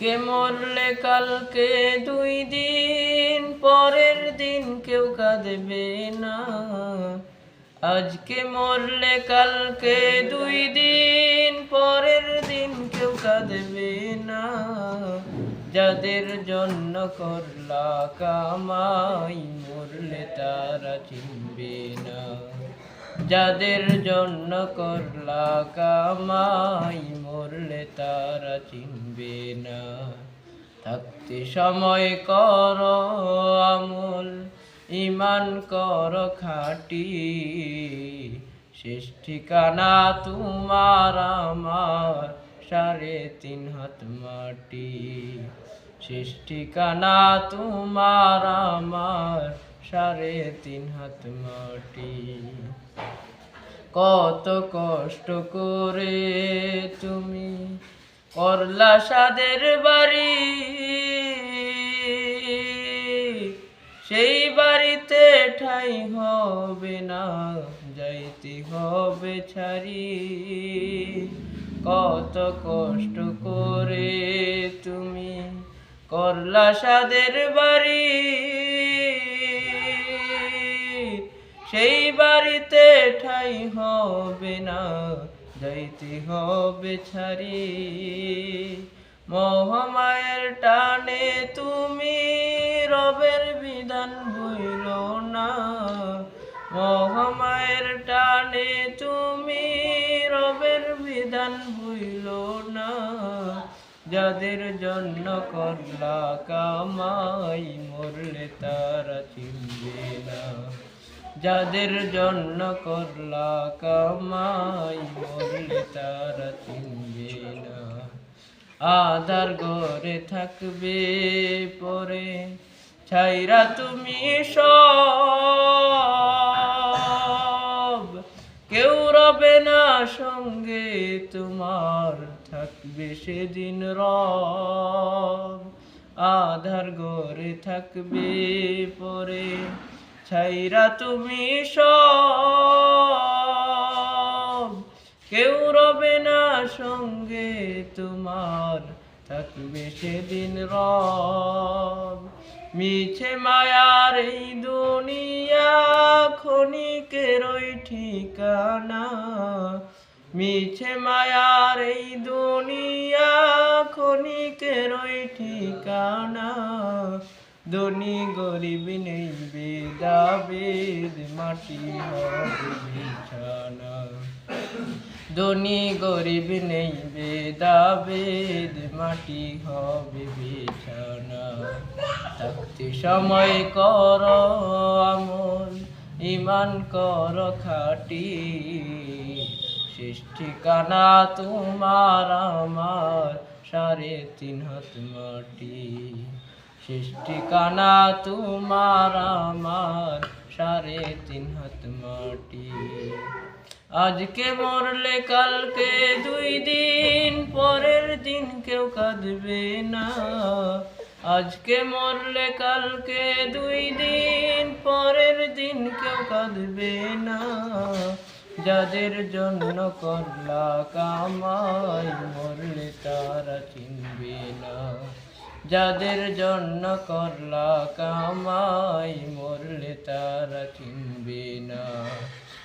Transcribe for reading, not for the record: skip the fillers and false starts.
আজকে মরলে কালকে 2 দিন, পরের দিন কেউ কাঁদবে না। আজকে মরলে কালকে 2 দিন, পরের দিন কেউ কাঁদবে না। যাদের জন্য করলা কামাই, মরলে তারা চিনবে না। যাদের জন্য করলা কামাই, মরলে তারা চিনবে না। থাকতে সময় কর আমল, ঈমান কর খাঁটি, শেষ ঠিকানা তোমার আমার 3.5 হাত মাটি। শেষ ঠিকানা তোমার আমার 3.5 হাত মাটি। কত কষ্ট করে তুমি করলা সাদের বাড়ি, সেই বাড়িতে ঠাঁই হবে না, যাইতে হবে ছাড়ি। কত কষ্ট করে তুমি করলা সাদের বাড়ি, সেই বাড়িতে ঠাঁই হবে না, যাইতে হবে ছাড়ি। মহামায়ের টানে তুমি রবের বিধান ভুইলো না। মহামায়ের টানে তুমি রবের বিধান ভুইলো না। যাদের জন্য করলা কামাই, মরলে তারা চিনবে না। যাদের জন্য করলা কামাই, মরলে তারা চিনবে না। আধার ঘরে থাকবে পরে ছাইরা তুমি সব, কেউ রবে না সঙ্গে তোমার, থাকবে সেদিন রব। আধার ঘরে থাকবে পরে ছাইরা তুমি সব, কেউ রবে না সঙ্গে তোমার, থাকবে সেদিন রব। মিছে মায়ার এই দুনিয়া ক্ষণিকের ওই ঠিকানা। মিছে মায়ার এই দুনিয়া ক্ষণিকের ওই ঠিকানা। ধনী গরিব নেই ভেদাভেদ, মাটি হবে বিছানা। ধনী গরিব নেই ভেদাভেদ, মাটি হবে বিছানা। থাকতে সময় কর আমল, ঈমান কর খাঁটি, শেষ ঠিকানা তোমার আমার 3.5 হাত মাটি। শেষ ঠিকানা তোমার আমার 3.5 হাত মাটি। আজকে মরলে কালকে 2 দিন, পরের দিন কেউ কাঁদবে না। আজকে মরলে কালকে 2 দিন, পরের দিন কেউ কাঁদবে না। যাদের জন্য করলা কামাই, মরলে তারা চিনবে না। যাদের জন্য করলা কামাই, মরলে তারা চিনবে না।